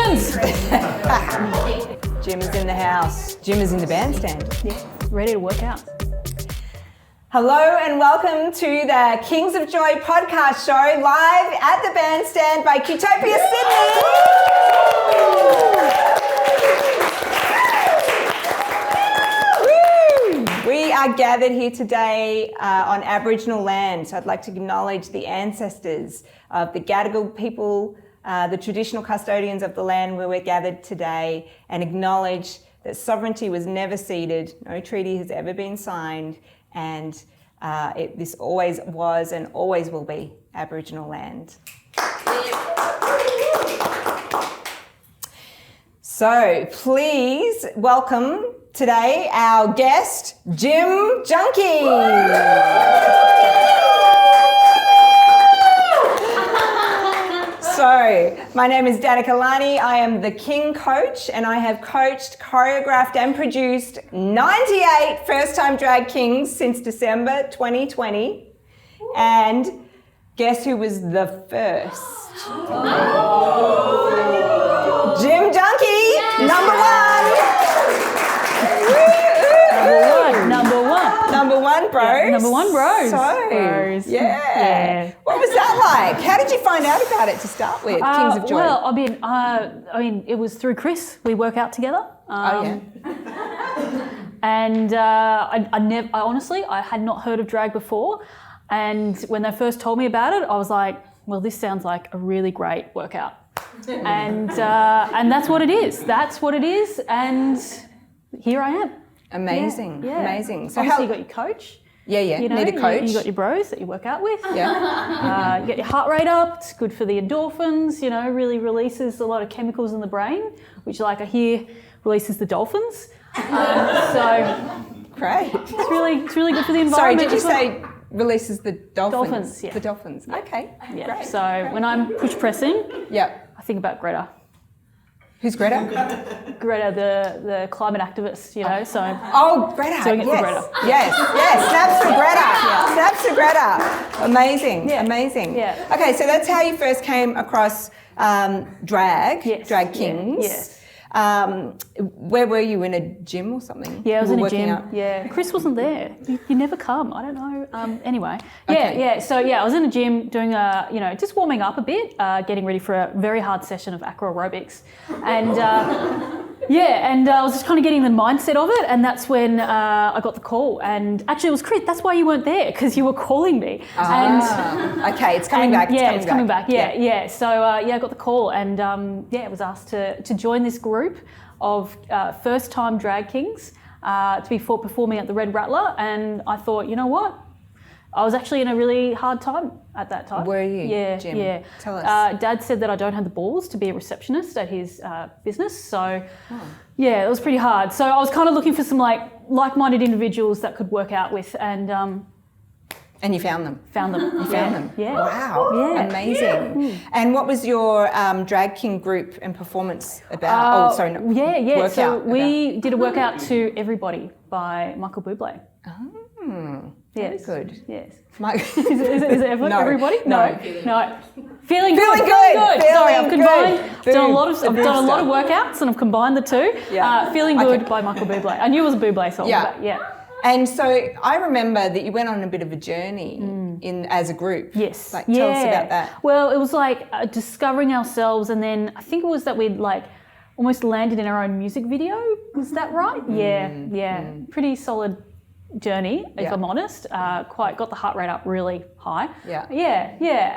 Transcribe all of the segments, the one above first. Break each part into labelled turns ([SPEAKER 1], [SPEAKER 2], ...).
[SPEAKER 1] Dolphins!
[SPEAKER 2] Jim is in the house. Jim is in the bandstand.
[SPEAKER 1] Yeah, ready to work out.
[SPEAKER 2] Hello and welcome to the Kings of Joy podcast show live at the bandstand by Qtopia Sydney. We are gathered here today on Aboriginal land, so I'd like to acknowledge the ancestors of the Gadigal people, the traditional custodians of the land where we're gathered today, and acknowledge that sovereignty was never ceded, no treaty has ever been signed, and this always was and always will be Aboriginal land. So please welcome today our guest, Jim Junkie. So, my name is Danica Lani. I am the King Coach, and I have coached, choreographed, and produced 98 first-time drag kings since December 2020. And guess who was the first? Jim Junkie, number one. Number one, bros.
[SPEAKER 1] Yeah, number one, bros.
[SPEAKER 2] So, yeah. What was that like? How did you find out about it to start with, Kings of Joy?
[SPEAKER 1] Well, I mean, it was through Chris. We work out together. And I honestly had not heard of drag before. And when they first told me about it, I was like, well, this sounds like a really great workout. And that's what it is. That's what it is. And here I am.
[SPEAKER 2] Amazing,
[SPEAKER 1] yeah.
[SPEAKER 2] Amazing.
[SPEAKER 1] So obviously you got your coach.
[SPEAKER 2] Yeah. You need a coach.
[SPEAKER 1] You got your bros that you work out with.
[SPEAKER 2] Yeah.
[SPEAKER 1] You get your heart rate up. It's good for the endorphins. Really releases a lot of chemicals in the brain, which, like I hear, releases the dolphins. So
[SPEAKER 2] great.
[SPEAKER 1] It's really good for the environment.
[SPEAKER 2] Sorry, did you say releases the dolphins?
[SPEAKER 1] Dolphins, yeah.
[SPEAKER 2] The dolphins.
[SPEAKER 1] Yeah.
[SPEAKER 2] Okay.
[SPEAKER 1] Yeah.
[SPEAKER 2] Great.
[SPEAKER 1] So when I'm push pressing, I think about Greta.
[SPEAKER 2] Who's Greta?
[SPEAKER 1] Greta, the climate activist, So.
[SPEAKER 2] Oh, Greta.
[SPEAKER 1] Doing it for Greta.
[SPEAKER 2] Yes. Snaps for Greta. Snaps for Greta. Amazing.
[SPEAKER 1] Yeah.
[SPEAKER 2] Amazing.
[SPEAKER 1] Yeah.
[SPEAKER 2] Okay, so that's how you first came across drag.
[SPEAKER 1] Yes.
[SPEAKER 2] Drag kings.
[SPEAKER 1] Yes.
[SPEAKER 2] Where were you, in a gym or something?
[SPEAKER 1] Yeah, I was in a gym.
[SPEAKER 2] Out?
[SPEAKER 1] Yeah, Chris wasn't there. You never come. I don't know. Anyway,
[SPEAKER 2] Okay.
[SPEAKER 1] yeah. So I was in a gym doing just warming up a bit, getting ready for a very hard session of acro aerobics, and and I was just kind of getting the mindset of it, and that's when I got the call. And actually, it was Chris. That's why you weren't there, because you were calling me.
[SPEAKER 2] Okay, it's coming back.
[SPEAKER 1] It's coming back. Yeah. So I got the call, and I was asked to join this group of first-time drag kings to be performing at the Red Rattler, and I thought, you know what? I was actually in a really hard time at that time.
[SPEAKER 2] Were you,
[SPEAKER 1] Yeah,
[SPEAKER 2] Jim?
[SPEAKER 1] yeah.
[SPEAKER 2] Tell us.
[SPEAKER 1] Dad said that I don't have the balls to be a receptionist at his business, so it was pretty hard. So I was kind of looking for some like-minded individuals that could work out with, and
[SPEAKER 2] you found them?
[SPEAKER 1] Found them.
[SPEAKER 2] You found them?
[SPEAKER 1] Yeah.
[SPEAKER 2] Wow.
[SPEAKER 1] Yeah.
[SPEAKER 2] Amazing. Yeah. And what was your drag king group and performance about?
[SPEAKER 1] Workout. So we
[SPEAKER 2] about.
[SPEAKER 1] did a workout to Everybody by Michael Bublé.
[SPEAKER 2] Oh,
[SPEAKER 1] yes.
[SPEAKER 2] Very good.
[SPEAKER 1] Yes.
[SPEAKER 2] Is
[SPEAKER 1] it Everybody? No. Feeling good.
[SPEAKER 2] Feeling
[SPEAKER 1] Sorry, I've combined.
[SPEAKER 2] Good.
[SPEAKER 1] I've done a lot of workouts, and I've combined the two.
[SPEAKER 2] Yeah.
[SPEAKER 1] Feeling Good by Michael Bublé. I knew it was a Bublé song.
[SPEAKER 2] Yeah.
[SPEAKER 1] But yeah.
[SPEAKER 2] And so I remember that you went on a bit of a journey as a group.
[SPEAKER 1] Yes.
[SPEAKER 2] Tell us about that.
[SPEAKER 1] Well, it was discovering ourselves, and then I think it was that we'd almost landed in our own music video. Was that right? Yeah. Pretty solid journey, if I'm honest. Quite got the heart rate up really high. Yeah.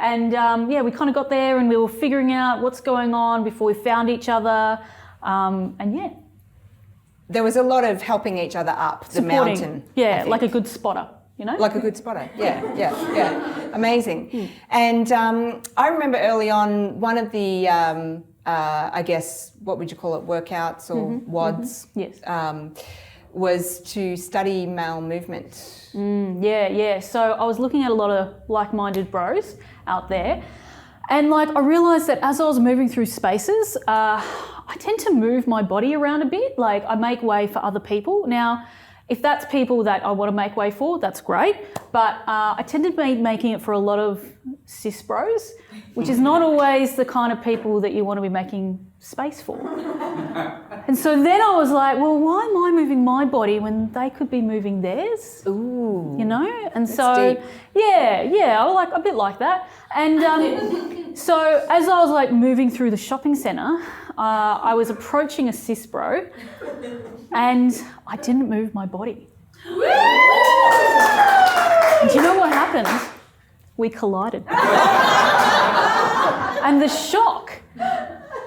[SPEAKER 1] And we kind of got there, and we were figuring out what's going on before we found each other.
[SPEAKER 2] There was a lot of helping each other up the mountain.
[SPEAKER 1] Yeah, like a good spotter,
[SPEAKER 2] Like a good spotter. Yeah. Amazing. And I remember early on one of the, I guess, what would you call it, workouts or WODs?
[SPEAKER 1] Yes.
[SPEAKER 2] Was to study male movement.
[SPEAKER 1] So I was looking at a lot of like-minded bros out there, and I realised that as I was moving through spaces, I tend to move my body around a bit. I make way for other people. Now, if that's people that I want to make way for, that's great. But I tend to be making it for a lot of cis bros, which is not always the kind of people that you want to be making space for. And so then I was like, well, why am I moving my body when they could be moving theirs?
[SPEAKER 2] Ooh.
[SPEAKER 1] You know? And
[SPEAKER 2] That's
[SPEAKER 1] so,
[SPEAKER 2] deep.
[SPEAKER 1] yeah, I like a bit like that. And so as I was like moving through the shopping centre, I was approaching a cis bro and I didn't move my body. And do you know what happened? We collided. And the shock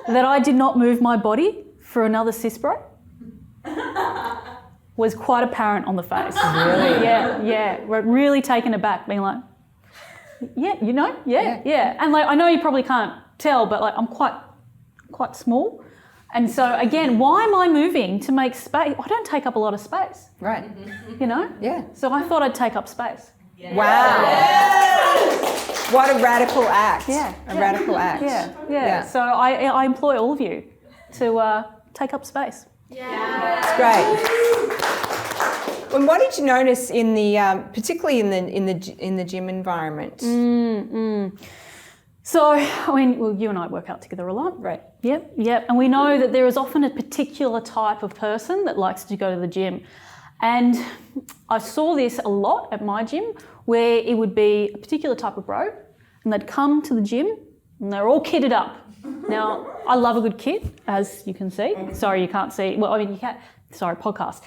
[SPEAKER 1] that I did not move my body for another cis bro was quite apparent on the face.
[SPEAKER 2] Really?
[SPEAKER 1] Yeah. We're really taken aback, being like, yeah. And like, I know you probably can't tell, but like, I'm quite small. And so again, why am I moving to make space? I don't take up a lot of space.
[SPEAKER 2] Right.
[SPEAKER 1] You know?
[SPEAKER 2] Yeah.
[SPEAKER 1] So I thought I'd take up space.
[SPEAKER 2] Yeah. Wow. Yeah. What a radical act.
[SPEAKER 1] Yeah.
[SPEAKER 2] A radical act.
[SPEAKER 1] Yeah. So I implore all of you to take up space.
[SPEAKER 2] Yeah. It's great. And what did you notice in the, particularly in the gym environment?
[SPEAKER 1] So, I mean, well, you and I work out together a lot.
[SPEAKER 2] Right.
[SPEAKER 1] Yep. And we know that there is often a particular type of person that likes to go to the gym. And I saw this a lot at my gym, where it would be a particular type of bro, and they'd come to the gym and they're all kitted up. Now, I love a good kit, as you can see. Sorry, you can't see. Well, I mean, you can. Sorry, podcast.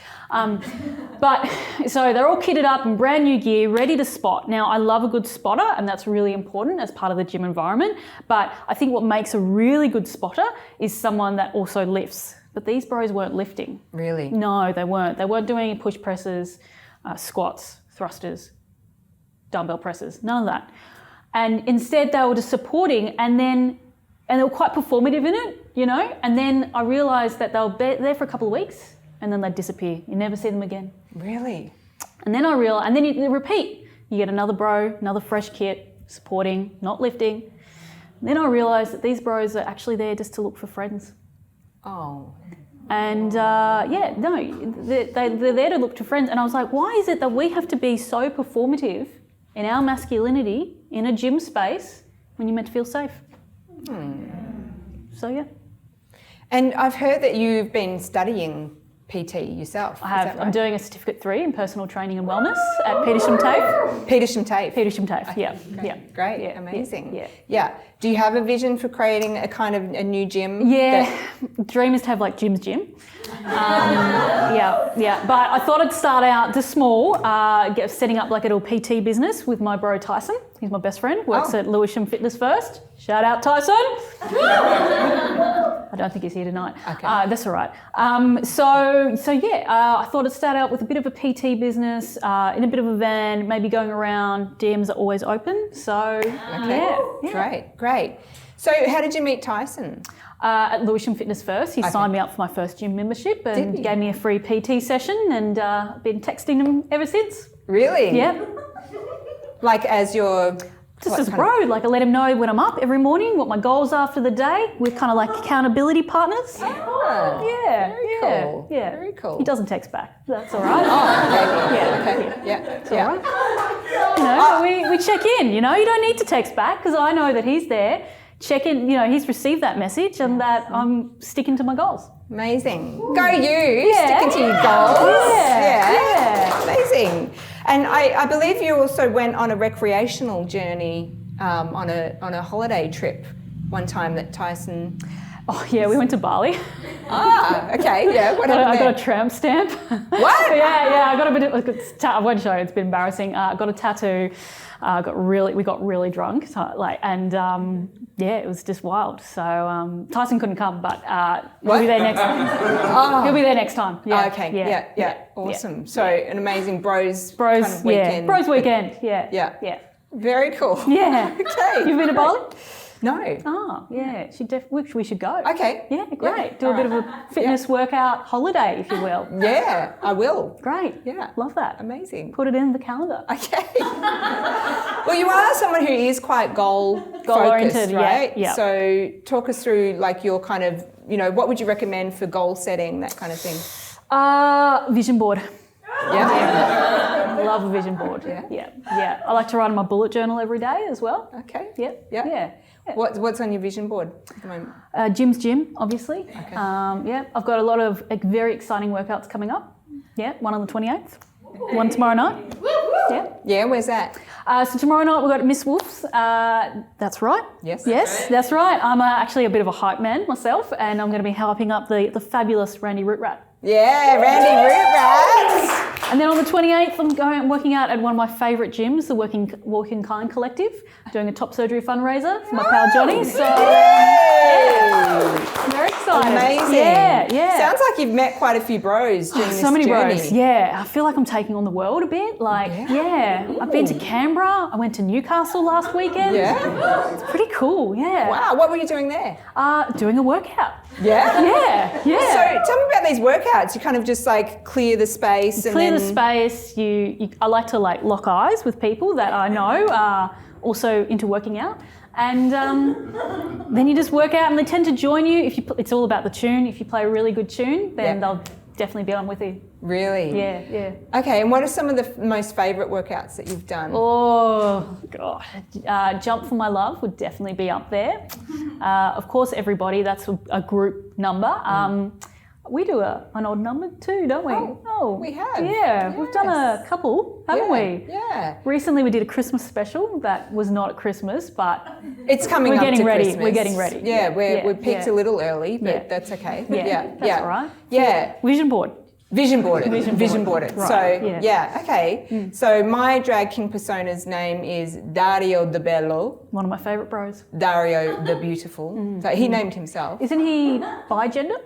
[SPEAKER 1] But so they're all kitted up in brand new gear, ready to spot. Now, I love a good spotter, and that's really important as part of the gym environment. But I think what makes a really good spotter is someone that also lifts. But these bros weren't lifting.
[SPEAKER 2] Really?
[SPEAKER 1] No, they weren't. They weren't doing any push presses, squats, thrusters, dumbbell presses, none of that. And instead, they were just supporting, and they were quite performative in it, you know. And then I realised that they were there for a couple of weeks, and then they'd disappear. You never see them again.
[SPEAKER 2] Really?
[SPEAKER 1] And then I realised, and then you repeat. You get another bro, another fresh kit, supporting, not lifting. And then I realised that these bros are actually there just to look for friends.
[SPEAKER 2] Oh.
[SPEAKER 1] And they're there to look to friends. And I was like, why is it that we have to be so performative in our masculinity in a gym space when you're meant to feel safe? So, yeah.
[SPEAKER 2] And I've heard that you've been studying PT yourself.
[SPEAKER 1] I have.
[SPEAKER 2] Is that right?
[SPEAKER 1] I'm doing a Certificate 3 in Personal Training and Wellness at Petersham TAFE.
[SPEAKER 2] Petersham TAFE.
[SPEAKER 1] Yeah.
[SPEAKER 2] Great.
[SPEAKER 1] Yeah.
[SPEAKER 2] Amazing.
[SPEAKER 1] Yeah.
[SPEAKER 2] Do you have a vision for creating a kind of a new gym?
[SPEAKER 1] Yeah. Dream is to have like Jim's Gym. Yeah. But I thought I'd start out just small, setting up like a little PT business with my bro Tyson. He's my best friend. Works at Lewisham Fitness First. Shout out Tyson. I don't think he's here tonight.
[SPEAKER 2] Okay.
[SPEAKER 1] That's all right. I thought I'd start out with a bit of a PT business, in a bit of a van, maybe going around. DMs are always open. So, yeah.
[SPEAKER 2] Great. So how did you meet Tyson?
[SPEAKER 1] At Lewisham Fitness First. He signed me up for my first gym membership and gave me a free PT session, and I've been texting him ever since.
[SPEAKER 2] Really?
[SPEAKER 1] Yeah.
[SPEAKER 2] Like as your...
[SPEAKER 1] Just as bro, like I let him know when I'm up every morning, what my goals are for the day. We're kind of like accountability partners.
[SPEAKER 2] Ah, very cool.
[SPEAKER 1] Yeah.
[SPEAKER 2] Very cool.
[SPEAKER 1] He doesn't text back. That's all right.
[SPEAKER 2] Yeah.
[SPEAKER 1] All right. You know, we check in, you know. You don't need to text back because I know that he's there. Check in, you know, he's received that message and that I'm sticking to my goals.
[SPEAKER 2] Amazing. Go you, sticking to your goals. Yeah. Amazing. And I believe you also went on a recreational journey on a holiday trip one time that Tyson...
[SPEAKER 1] Oh yeah, we went to Bali.
[SPEAKER 2] Okay, yeah. What happened
[SPEAKER 1] I
[SPEAKER 2] there?
[SPEAKER 1] got a tramp stamp.
[SPEAKER 2] What?
[SPEAKER 1] Yeah. I got a bit of... I won't show you, it's been embarrassing. Got a tattoo. We got really drunk. So, it was just wild. So Tyson couldn't come, but he'll be there next time. He'll be there next time. Yeah.
[SPEAKER 2] Okay. Yeah. Awesome. Yeah. So an amazing bros kind of weekend.
[SPEAKER 1] Yeah. Bros weekend. Yeah.
[SPEAKER 2] Very cool.
[SPEAKER 1] Yeah.
[SPEAKER 2] Okay.
[SPEAKER 1] You've been to Bali?
[SPEAKER 2] No.
[SPEAKER 1] Oh, yeah. We should go.
[SPEAKER 2] Okay.
[SPEAKER 1] Yeah, great. Do a bit of a fitness workout holiday, if you will.
[SPEAKER 2] Yeah, I will.
[SPEAKER 1] Great.
[SPEAKER 2] Yeah.
[SPEAKER 1] Love that.
[SPEAKER 2] Amazing.
[SPEAKER 1] Put it in the calendar.
[SPEAKER 2] Okay. Well, you are someone who is quite goal-focused, right?
[SPEAKER 1] Yeah.
[SPEAKER 2] So talk us through like your kind of, you know, what would you recommend for goal setting, that kind of thing?
[SPEAKER 1] Vision board.
[SPEAKER 2] Yeah.
[SPEAKER 1] Love a vision board. Yeah. I like to write in my bullet journal every day as well.
[SPEAKER 2] Okay.
[SPEAKER 1] Yeah.
[SPEAKER 2] What's on your vision board at the moment?
[SPEAKER 1] Jim's gym, obviously.
[SPEAKER 2] Okay.
[SPEAKER 1] I've got a lot of very exciting workouts coming up. Yeah, one on the 28th, one tomorrow night.
[SPEAKER 2] Yeah, where's that?
[SPEAKER 1] So tomorrow night we've got Miss Wolf's. That's right.
[SPEAKER 2] Yes.
[SPEAKER 1] That's right. I'm actually a bit of a hype man myself, and I'm going to be helping up the fabulous Randy Rootrat.
[SPEAKER 2] Yeah, Randy Rootrats.
[SPEAKER 1] And then on the 28th, I'm working out at one of my favourite gyms, the Walking Kind Collective, doing a top surgery fundraiser for my pal Johnny. So I'm very excited.
[SPEAKER 2] Amazing.
[SPEAKER 1] Yeah.
[SPEAKER 2] Sounds like you've met quite a few bros during this
[SPEAKER 1] so many
[SPEAKER 2] journey.
[SPEAKER 1] bros. Yeah, I feel like I'm taking on the world a bit. I've been to Canberra. I went to Newcastle last weekend.
[SPEAKER 2] Yeah.
[SPEAKER 1] It's pretty cool. Yeah.
[SPEAKER 2] Wow. What were you doing there?
[SPEAKER 1] Doing a workout.
[SPEAKER 2] Yeah.
[SPEAKER 1] Yeah.
[SPEAKER 2] So tell me about these workouts. You kind of just like clear the space.
[SPEAKER 1] Clear the space. I like to lock eyes with people that I know are also into working out, and then you just work out, and they tend to join you. It's all about the tune. If you play a really good tune, then they'll definitely be on with you.
[SPEAKER 2] Really?
[SPEAKER 1] Yeah.
[SPEAKER 2] Okay. And what are some of the most favourite workouts that you've done?
[SPEAKER 1] Oh God, Jump for My Love would definitely be up there. Of course, Everybody. That's a group number. We do an odd number too, don't we?
[SPEAKER 2] Oh, we have.
[SPEAKER 1] Yeah, we've done a couple, haven't we?
[SPEAKER 2] Yeah.
[SPEAKER 1] Recently we did a Christmas special that was not at Christmas, but
[SPEAKER 2] it's coming
[SPEAKER 1] we're
[SPEAKER 2] up
[SPEAKER 1] getting
[SPEAKER 2] to
[SPEAKER 1] ready.
[SPEAKER 2] Christmas.
[SPEAKER 1] We're getting ready.
[SPEAKER 2] Yeah, we peaked a little early, but that's okay.
[SPEAKER 1] That's all right.
[SPEAKER 2] Yeah.
[SPEAKER 1] Vision board.
[SPEAKER 2] Vision board it.
[SPEAKER 1] Right.
[SPEAKER 2] So, okay. So my drag king persona's name is Dario the Bello.
[SPEAKER 1] One of my favourite bros.
[SPEAKER 2] Dario the Beautiful. So he named himself.
[SPEAKER 1] Isn't he bi-gender?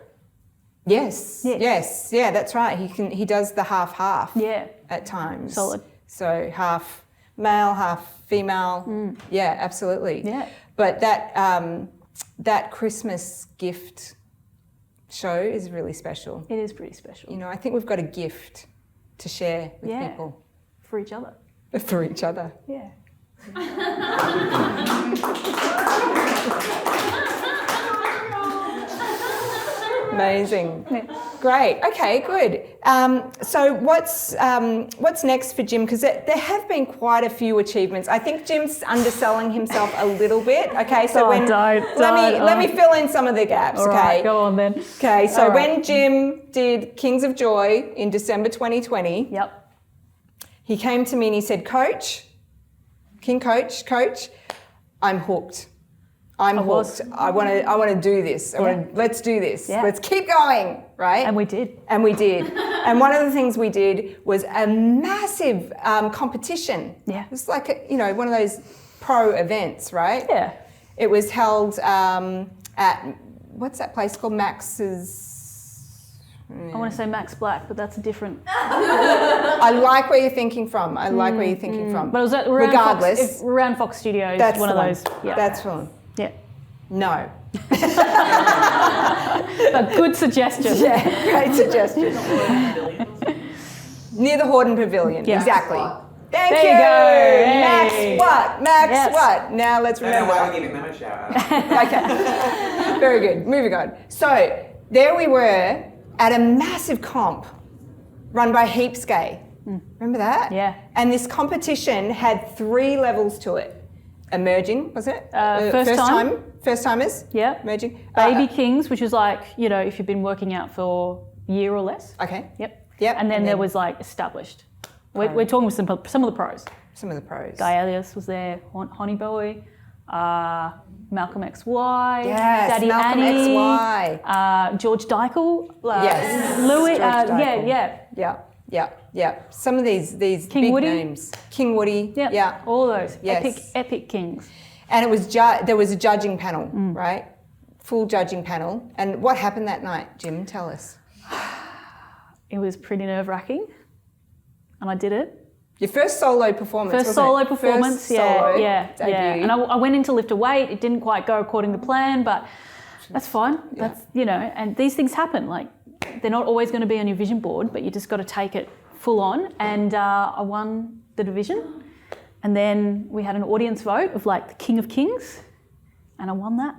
[SPEAKER 2] Yes. Yeah, that's right. He does the half.
[SPEAKER 1] Yeah.
[SPEAKER 2] At times.
[SPEAKER 1] Solid.
[SPEAKER 2] So half male, half female. Yeah, absolutely.
[SPEAKER 1] Yeah.
[SPEAKER 2] But that Christmas gift show is really special.
[SPEAKER 1] It is pretty special.
[SPEAKER 2] You know, I think we've got a gift to share with people.
[SPEAKER 1] For each other.
[SPEAKER 2] For each other.
[SPEAKER 1] Yeah.
[SPEAKER 2] Amazing. Great. Okay, good. So what's next for Jim? Because there have been quite a few achievements. I think Jim's underselling himself a little bit. Okay, so let me fill in some of the gaps.
[SPEAKER 1] All
[SPEAKER 2] okay.
[SPEAKER 1] Right, go on then.
[SPEAKER 2] Okay, so when Jim did Kings of Joy in December 2020, he came to me and he said, Coach, I'm hooked. I'm hooked. I want to do this. Let's do this. Yeah. Let's keep going, right?
[SPEAKER 1] And we did.
[SPEAKER 2] And one of the things we did was a massive competition.
[SPEAKER 1] Yeah.
[SPEAKER 2] It was like one of those pro events, right?
[SPEAKER 1] Yeah.
[SPEAKER 2] It was held at what's that place called? Max's.
[SPEAKER 1] I want to say Max Black, but that's a different.
[SPEAKER 2] I like where you're thinking from. But it was at
[SPEAKER 1] around Fox Studios.
[SPEAKER 2] That's
[SPEAKER 1] one of those.
[SPEAKER 2] Yeah. That's one.
[SPEAKER 1] Yeah.
[SPEAKER 2] No.
[SPEAKER 1] A good suggestion.
[SPEAKER 2] Yeah, great suggestion. Near the Horden Pavilion.
[SPEAKER 1] Yeah.
[SPEAKER 2] Exactly. Thank
[SPEAKER 1] there
[SPEAKER 2] you.
[SPEAKER 1] Hey.
[SPEAKER 2] Max what? Max what? Now let's remember.
[SPEAKER 3] I'm giving them a shout out.
[SPEAKER 2] Okay. Very good. Moving on. So there we were at a massive comp run by Heapscape. Remember that?
[SPEAKER 1] Yeah.
[SPEAKER 2] And this competition had 3 levels to it. Emerging, was it? First timers?
[SPEAKER 1] Yeah.
[SPEAKER 2] Emerging.
[SPEAKER 1] Baby Kings, which is like, if you've been working out for a year or less.
[SPEAKER 2] Okay.
[SPEAKER 1] Yep.
[SPEAKER 2] And
[SPEAKER 1] then there was like established. We're talking with some of the pros.
[SPEAKER 2] Some of the pros.
[SPEAKER 1] Guy Elias was there, Honey Boy, Malcolm XY,
[SPEAKER 2] yes,
[SPEAKER 1] Daddy
[SPEAKER 2] Malcolm
[SPEAKER 1] Annie,
[SPEAKER 2] XY.
[SPEAKER 1] George Dykle,
[SPEAKER 2] yes,
[SPEAKER 1] Louis,
[SPEAKER 2] George Dykle. Yeah. Some of these
[SPEAKER 1] King
[SPEAKER 2] big
[SPEAKER 1] Woody.
[SPEAKER 2] names. King Woody. Yeah.
[SPEAKER 1] All those
[SPEAKER 2] yes.
[SPEAKER 1] epic kings.
[SPEAKER 2] And it was there was a judging panel, right? Full judging panel. And what happened that night, Jim? Tell us.
[SPEAKER 1] It was pretty nerve-wracking, and I did it.
[SPEAKER 2] Your first solo performance.
[SPEAKER 1] First solo performance, yeah.
[SPEAKER 2] Debut.
[SPEAKER 1] And I went in to lift a weight. It didn't quite go according to plan, but that's fine.
[SPEAKER 2] Yeah.
[SPEAKER 1] That's and these things happen. Like they're not always going to be on your vision board, but you just got to take it full on. And I won the division, and then we had an audience vote of like the King of Kings, and I won that.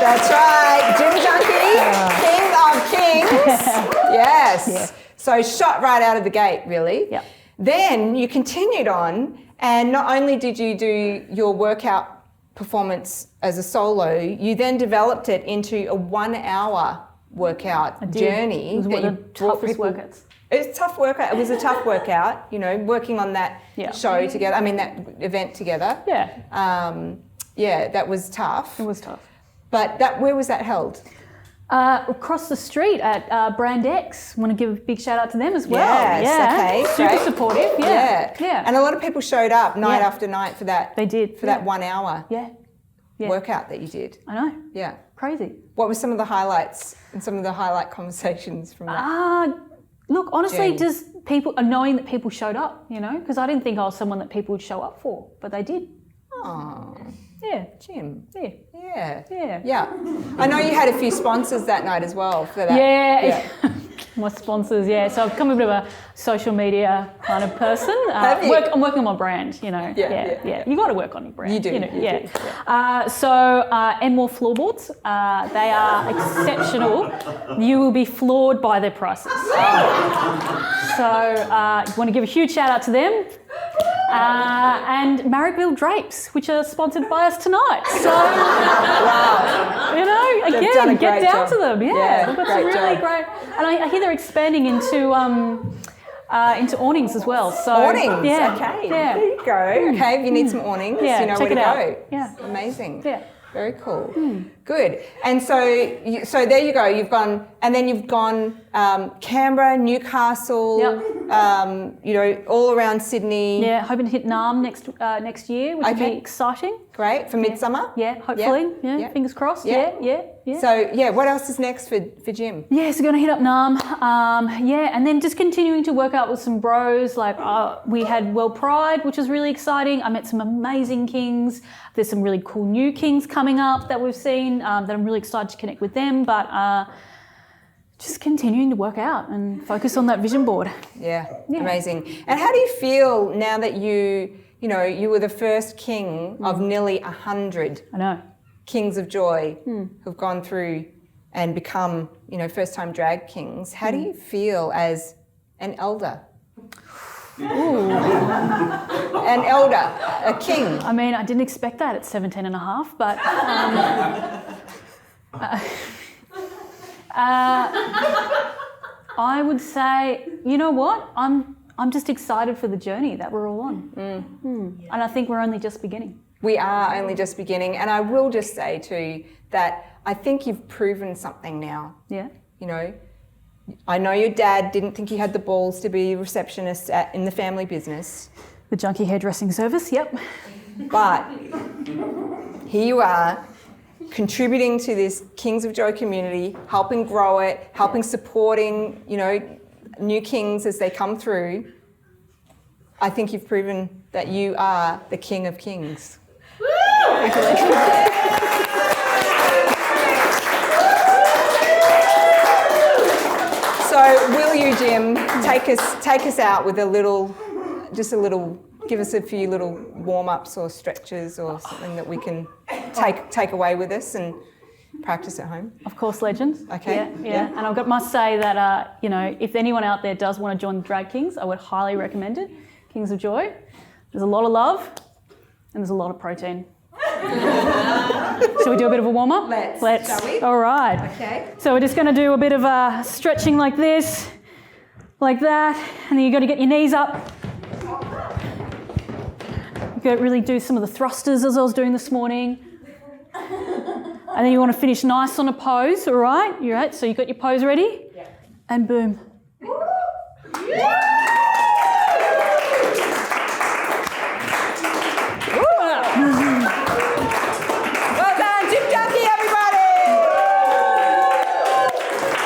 [SPEAKER 2] That's right, Jim Junkie, King of Kings. Yes.
[SPEAKER 1] Yeah.
[SPEAKER 2] So shot right out of the gate, really.
[SPEAKER 1] Yeah.
[SPEAKER 2] Then you continued on, and not only did you do your workout performance as a solo, you then developed it into a 1 hour workout journey.
[SPEAKER 1] It was one of the toughest workouts.
[SPEAKER 2] It's a tough workout. It was a tough workout, you know, working on that show together. I mean, that event together.
[SPEAKER 1] Yeah.
[SPEAKER 2] Yeah, that was tough.
[SPEAKER 1] It was tough.
[SPEAKER 2] But where was that held?
[SPEAKER 1] Across the street at Brand X. Want to give a big shout out to them as well.
[SPEAKER 2] Yes, okay,
[SPEAKER 1] Super
[SPEAKER 2] great.
[SPEAKER 1] supportive. Yeah.
[SPEAKER 2] And a lot of people showed up night after night for that.
[SPEAKER 1] They did.
[SPEAKER 2] For that 1 hour
[SPEAKER 1] Yeah.
[SPEAKER 2] workout that you did.
[SPEAKER 1] I know.
[SPEAKER 2] Yeah.
[SPEAKER 1] Crazy.
[SPEAKER 2] What were some of the highlights and some of the highlight conversations from that?
[SPEAKER 1] Look, honestly,
[SPEAKER 2] journey?
[SPEAKER 1] just people knowing that people showed up, you know, because I didn't think I was someone that people would show up for, but they did.
[SPEAKER 2] Oh,
[SPEAKER 1] Yeah.
[SPEAKER 2] Jim.
[SPEAKER 1] Yeah.
[SPEAKER 2] Yeah.
[SPEAKER 1] Yeah.
[SPEAKER 2] I know you had a few sponsors that night as well for that.
[SPEAKER 1] Yeah. My sponsors, so I've become a bit of a social media kind of person.
[SPEAKER 2] Have you?
[SPEAKER 1] I'm working on my brand, you know.
[SPEAKER 2] Yeah.
[SPEAKER 1] You got to work on your brand.
[SPEAKER 2] You do.
[SPEAKER 1] You know,
[SPEAKER 2] you do.
[SPEAKER 1] So Enmore floorboards, they are exceptional. You will be floored by their prices. So you want to give a huge shout out to them. And Marrickville Drapes, which are sponsored by us tonight. So, you know, again, get down to them. Yeah, they've got some really great. And I hear they're expanding into awnings as well. So
[SPEAKER 2] Awnings,
[SPEAKER 1] yeah,
[SPEAKER 2] okay.
[SPEAKER 1] Yeah.
[SPEAKER 2] There you go. Okay, if you need some awnings,
[SPEAKER 1] Yeah,
[SPEAKER 2] you know
[SPEAKER 1] check
[SPEAKER 2] where to
[SPEAKER 1] it out.
[SPEAKER 2] go.
[SPEAKER 1] Yeah.
[SPEAKER 2] Amazing.
[SPEAKER 1] Yeah.
[SPEAKER 2] Very cool. Good. And so there you go. You've gone Canberra, Newcastle, you know, all around Sydney.
[SPEAKER 1] Yeah, hoping to hit NARM next year, which will be exciting.
[SPEAKER 2] Great. For Midsummer?
[SPEAKER 1] Yeah, hopefully. Yeah, fingers crossed. Yeah.
[SPEAKER 2] So, what else is next for Jim?
[SPEAKER 1] Yeah, so going to hit up NARM. And then just continuing to work out with some bros. Like we had World Pride, which was really exciting. I met some amazing kings. There's some really cool new kings coming up that we've seen that I'm really excited to connect with them. But just continuing to work out and focus on that vision board. Yeah.
[SPEAKER 2] Amazing. And how do you feel now that you were the first king of nearly 100 kings of joy who've gone through and become, first-time drag kings? How do you feel as an elder?
[SPEAKER 1] Ooh.
[SPEAKER 2] An elder, a king.
[SPEAKER 1] I mean, I didn't expect that at 17 and a half, but I would say, you know what? I'm just excited for the journey that we're all on. And I think we're only just beginning.
[SPEAKER 2] We are only just beginning. And I will just say too that I think you've proven something now.
[SPEAKER 1] Yeah.
[SPEAKER 2] I know your dad didn't think you had the balls to be a receptionist in the family business.
[SPEAKER 1] The Junkie hairdressing service, yep.
[SPEAKER 2] But here you are, contributing to this Kings of Joy community, helping grow it, supporting, new kings as they come through. I think you've proven that you are the King of Kings. Congratulations. So will you, Jim, take us out with give us a few little warm-ups or stretches or something that we can take away with us and practice at home?
[SPEAKER 1] Of course, legends.
[SPEAKER 2] Okay.
[SPEAKER 1] Yeah. And I must say that, if anyone out there does want to join the Drag Kings, I would highly recommend it. Kings of Joy. There's a lot of love and there's a lot of protein. Shall we do a bit of a warm-up?
[SPEAKER 2] Let's. Shall we?
[SPEAKER 1] All right.
[SPEAKER 2] Okay.
[SPEAKER 1] So we're just going to do a bit of stretching like this, like that, and then you've got to get your knees up. You've got to really do some of the thrusters as I was doing this morning. And then you want to finish nice on a pose, all right? You're right, so you've got your pose ready? Yeah. And boom.
[SPEAKER 2] Well done, Jim Junkie, everybody!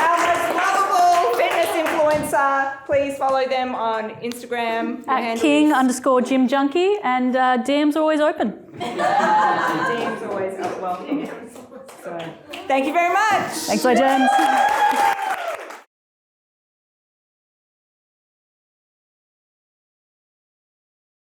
[SPEAKER 2] Our most lovable fitness influencer. Please follow them on Instagram.
[SPEAKER 1] At King_Jim Junkie, and DMs are always open.
[SPEAKER 2] DMs always welcome. So, thank you very much.
[SPEAKER 1] Thanks, legends.